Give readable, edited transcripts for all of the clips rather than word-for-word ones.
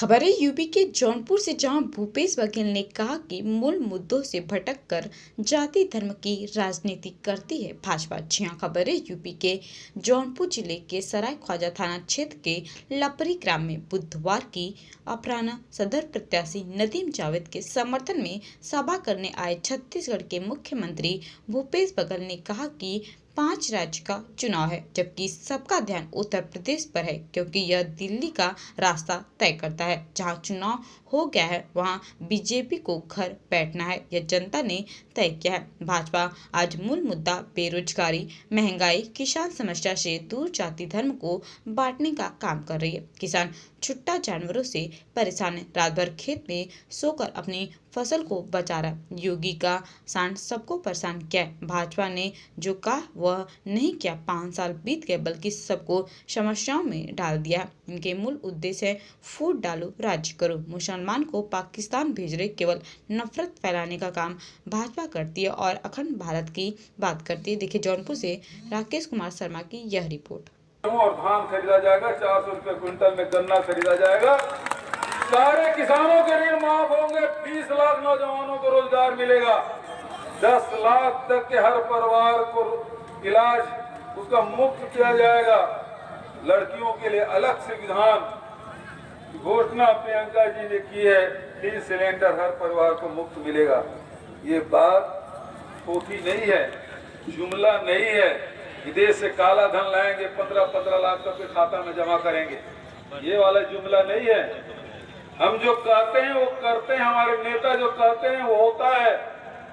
खबर है यूपी के जौनपुर से, जहां भूपेश बघेल ने कहा कि मूल मुद्दों से भटककर जाति धर्म की राजनीति करती है भाजपा। जी हां, खबर है यूपी के जौनपुर जिले के सराय ख्वाजा थाना क्षेत्र के लपरी ग्राम में बुधवार की अपराह्न सदर प्रत्याशी नदीम जावेद के समर्थन में सभा करने आए छत्तीसगढ़ के मुख्यमंत्री भूपेश बघेल ने कहा कि 5 राज्य का चुनाव है, जबकि सबका ध्यान उत्तर प्रदेश पर है, क्योंकि यह दिल्ली का रास्ता तय करता है। जहां चुनाव हो गया है वहां बीजेपी को घर बैठना है, यह जनता ने तय किया है। भाजपा आज मूल मुद्दा बेरोजगारी, महंगाई, किसान समस्या से दूर जाति धर्म को बांटने का काम कर रही है। किसान छुट्टा जानवरों से परेशान है, रात भर खेत में सोकर अपनी फसल को बचा रहा है। योगी का सांड सबको परेशान किया है। भाजपा ने जो कहा वह नहीं किया। 5 साल बीत गए, बल्कि सबको समस्याओं में डाल दिया। इनके मूल उद्देश्य है फूट डालो, राज्य करो। मुसलमान को पाकिस्तान भेज रहे, केवल नफरत फैलाने का काम भाजपा करती है और अखंड भारत की बात करती है। देखिए जौनपुर से राकेश कुमार शर्मा की यह रिपोर्ट। और धान खरीदा जाएगा, 400 रुपए क्विंटल में गन्ना खरीदा जाएगा, सारे किसानों के ऋण माफ होंगे, 20 लाख नौजवानों को रोजगार मिलेगा, 10 लाख तक के हर परिवार को इलाज उसका मुफ्त किया जाएगा। लड़कियों के लिए अलग से विधान घोषणा प्रियंका जी ने की है, 3 सिलेंडर हर परिवार को मुफ्त मिलेगा। ये बात खोटी नहीं है, जुमला नहीं है। विदेश से काला धन लाएंगे, 15-15 लाख तक के खाता में जमा करेंगे, ये वाला जुमला नहीं है। हम जो कहते हैं वो करते हैं, हमारे नेता जो कहते हैं वो होता है।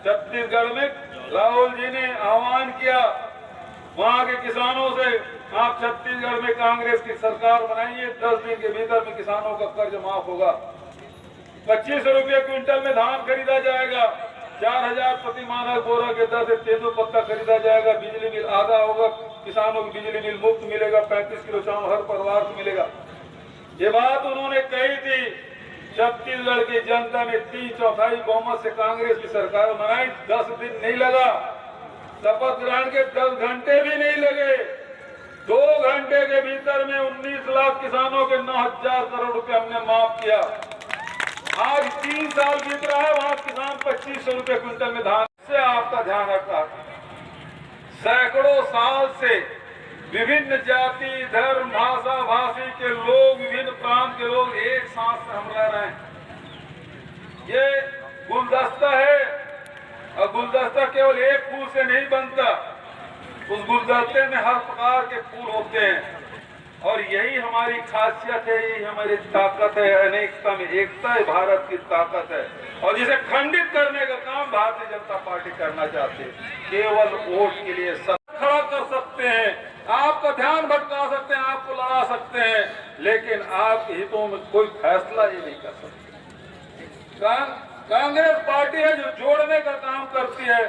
छत्तीसगढ़ में राहुल जी ने आह्वान किया वहां के किसानों से, आप छत्तीसगढ़ में कांग्रेस की सरकार बनाइए, 10 दिन के भीतर में किसानों का कर्ज माफ होगा, 25 रुपये क्विंटल में धान खरीदा जाएगा, 4000 प्रति मानक बोरा के दर से तेंदुपत्ता खरीदा जाएगा, बिजली बिल आधा होगा, किसानों को बिजली बिल मुफ्त मिलेगा, 35 किलो चावल हर परिवार को मिलेगा। ये बात उन्होंने कही थी। छत्तीसगढ़ की जनता ने 3/4 बहुमत से कांग्रेस की सरकार बनाई, 10 दिन नहीं लगा, शपथ ग्रहण के 10 घंटे भी नहीं लगे, 2 घंटे के भीतर में 19 लाख किसानों के 9000 करोड़ रुपए हमने माफ किया। आज 3 साल बीत रहा है, वहां किसान 2500 रुपए क्विंटल में धान से आपका ध्यान रखा। सैकड़ों साल से विभिन्न जाति, धर्म, भाषा, भाषी के लोग, विभिन्न प्रांत के लोग एक साथ से हम रह रहे हैं। ये गुलदस्ता है, और गुलदस्ता केवल एक फूल से नहीं बनता, उस गुलदस्ते में हर प्रकार के फूल होते हैं, और यही हमारी खासियत है, यही हमारी ताकत है। अनेकता में एकता है, भारत की ताकत है, और जिसे खंडित करने का काम भारतीय जनता पार्टी करना चाहती है। केवल वोट के लिए सब खड़ा कर सकते हैं, आपका ध्यान भटका सकते हैं, आपको लड़ा सकते हैं, लेकिन आपके हितों में कोई फैसला ये नहीं कर सकते। कांग्रेस पार्टी है जो जोड़ने का काम करती है।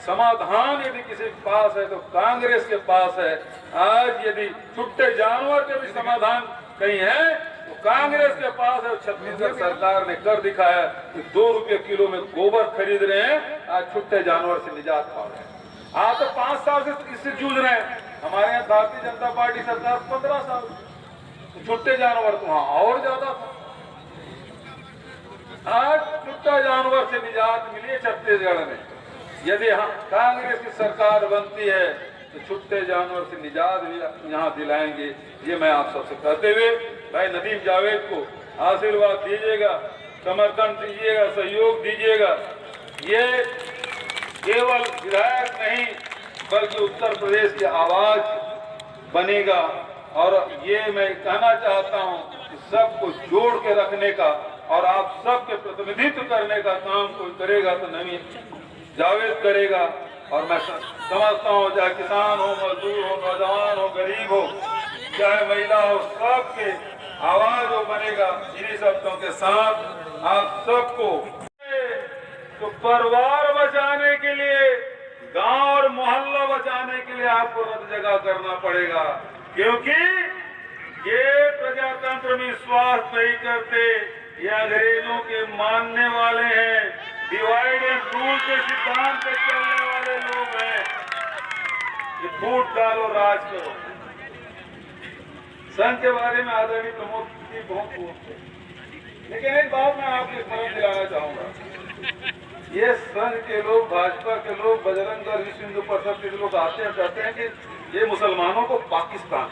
समाधान यदि किसी के पास है तो कांग्रेस के पास है। आज यदि छुट्टे जानवर के भी समाधान कहीं है तो कांग्रेस के पास है। छत्तीसगढ़ सरकार ने कर दिखाया कि 2 रुपये किलो में गोबर खरीद रहे हैं, आज छुट्टे जानवर से निजात पा रहे हैं। आज तो 5 साल से इससे जूझ रहे हैं। हमारे यहाँ भारतीय जनता पार्टी सरकार 15 साल, तो छुट्टे जानवर तो वहां और ज्यादा था। आज छुट्टा जानवर से निजात मिली है छत्तीसगढ़ में। यदि हम कांग्रेस की सरकार बनती है तो छुट्टे जानवर से निजात भी यहाँ दिलाएंगे। ये मैं आप सबसे कहते हुए भाई नदीम जावेद को आशीर्वाद दीजिएगा, समर्थन दीजिएगा, सहयोग दीजिएगा। ये केवल विधायक नहीं बल्कि उत्तर प्रदेश की आवाज बनेगा, और ये मैं कहना चाहता हूँ कि सबको जोड़ के रखने का और आप सबके प्रतिनिधित्व करने का काम कोई करेगा तो नदीम जावेद करेगा। और मैं समझता हूँ चाहे किसान हो, मजदूर हो, नौजवान हो, गरीब हो, चाहे महिला हो, सबके आवाज वो बनेगा। इन्हीं शब्दों के साथ आप सबको तो परिवार बचाने के लिए, गांव और मोहल्ला बचाने के लिए आपको रत जगह करना पड़ेगा, क्योंकि ये प्रजातंत्र में विश्वास नहीं करते, ये अंग्रेजों के मानने वाले हैं, डिवाइड एंड रूल के सिद्धांत पे चलने वाले लोग हैं। ये फूट डालो, राज करो। संघ के बारे में आदरणीय प्रमुख जी बहुत बोलते हैं, लेकिन एक बात मैं आपको स्मरण दिलाना चाहूंगा, ये संघ के लोग, भाजपा के लोग, बजरंग दल, विश्व हिंदू परिषद के लोग आते हैं, कहते हैं कि ये मुसलमानों को पाकिस्तान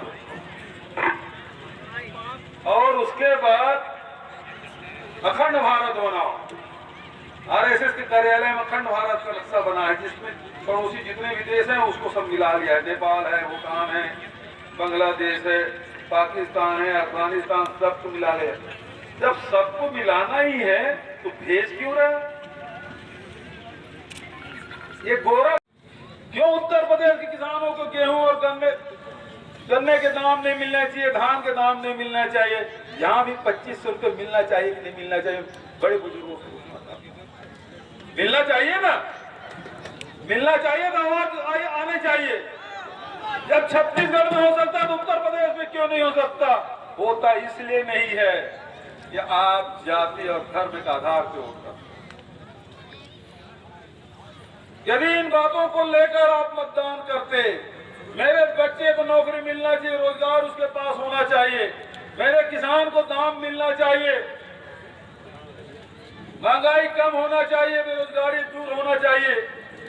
और उसके बाद अखंड भारत बनाओ। आरएसएस के कार्यालय में अखंड भारत का नक्शा बना है, जिसमें पड़ोसी जितने भी देश हैं उसको सब मिला लिया है। नेपाल है, भूटान है, बांग्लादेश है, पाकिस्तान है, अफगानिस्तान, सबको मिला लिया। जब सबको मिलाना ही है तो भेज क्यों रहा? ये गोरा क्यों उत्तर प्रदेश के किसानों को गेहूं और गन्ने के दाम नहीं मिलना चाहिए, धान के दाम नहीं मिलना चाहिए? यहाँ भी 2500 रुपये मिलना चाहिए कि नहीं मिलना चाहिए? बड़े बुजुर्गों को मिलना चाहिए ना, मिलना चाहिए तो आवाज आने चाहिए। जब छत्तीसगढ़ में हो सकता है तो उत्तर प्रदेश में क्यों नहीं हो सकता? होता इसलिए नहीं है कि आप जाति और धर्म के आधार पर होता। यदि इन बातों को लेकर आप मतदान करते, मेरे बच्चे को नौकरी मिलना चाहिए, रोजगार उसके पास होना चाहिए, मेरे किसान को दाम मिलना चाहिए, महंगाई कम होना चाहिए, बेरोजगारी दूर होना चाहिए,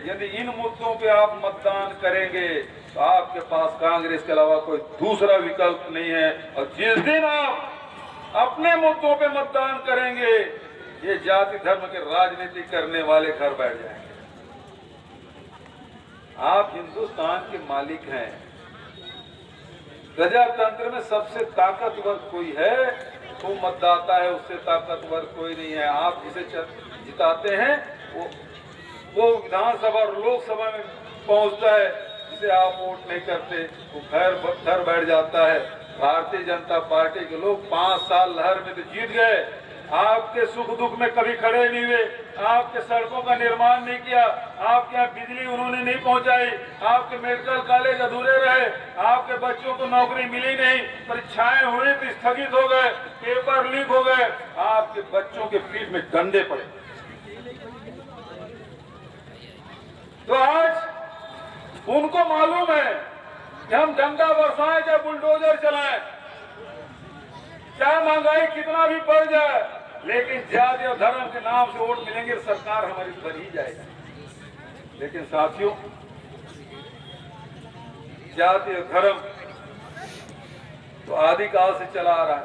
यदि इन मुद्दों पे आप मतदान करेंगे तो आपके पास कांग्रेस के अलावा कोई दूसरा विकल्प नहीं है। और जिस दिन आप अपने मुद्दों पे मतदान करेंगे, ये जाति धर्म के राजनीति करने वाले घर बैठ जाएंगे। आप हिंदुस्तान के मालिक हैं। प्रजातंत्र में सबसे ताकतवर कोई है वो मतदाता है, उससे ताकतवर कोई नहीं है। आप जिसे जिताते हैं वो विधानसभा और लोकसभा में पहुंचता है, जिसे आप वोट नहीं करते वो घर बैठ जाता है। भारतीय जनता पार्टी के लोग 5 साल लहर में तो जीत गए, आपके सुख दुख में कभी खड़े नहीं हुए, आपके सड़कों का निर्माण नहीं किया, आपके यहाँ बिजली उन्होंने नहीं पहुंचाई, आपके मेडिकल कॉलेज अधूरे रहे, आपके बच्चों को नौकरी मिली नहीं, परीक्षाएं हुई तो स्थगित हो गए, पेपर लीक हो गए, आपके बच्चों के पीठ में डंडे पड़े। तो आज उनको मालूम है कि हम डंडा बरसाएं या बुलडोजर चलाएं, चाहे महंगाई कितना भी बढ़ जाए, लेकिन जाति और धर्म के नाम से वोट मिलेंगे, सरकार हमारी बन ही जाएगी। लेकिन साथियों, जाति और धर्म तो आदिकाल से चला आ रहा है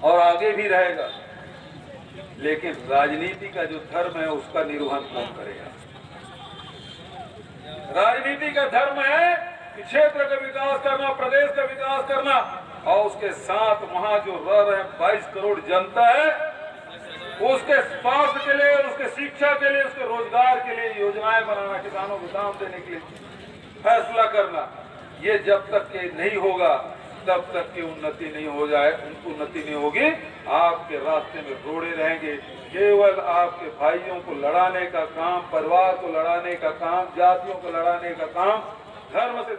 और आगे भी रहेगा, लेकिन राजनीति का जो धर्म है उसका निर्वहन कौन करेगा? राजनीति का धर्म है कि क्षेत्र का विकास करना, प्रदेश का विकास करना, और उसके साथ वहां जो रह रहे 22 करोड़ जनता है उसके स्वास्थ्य के लिए, उसके शिक्षा के लिए, उसके रोजगार के लिए योजनाएं बनाना, किसानों को दाम देने के लिए फैसला करना। ये जब तक के नहीं होगा तब तक की उन्नति नहीं हो जाए, उन्नति नहीं होगी, आपके रास्ते में रोड़े रहेंगे। केवल आपके भाइयों को लड़ाने का काम, परिवार को लड़ाने का काम, जातियों को लड़ाने का काम, धर्म से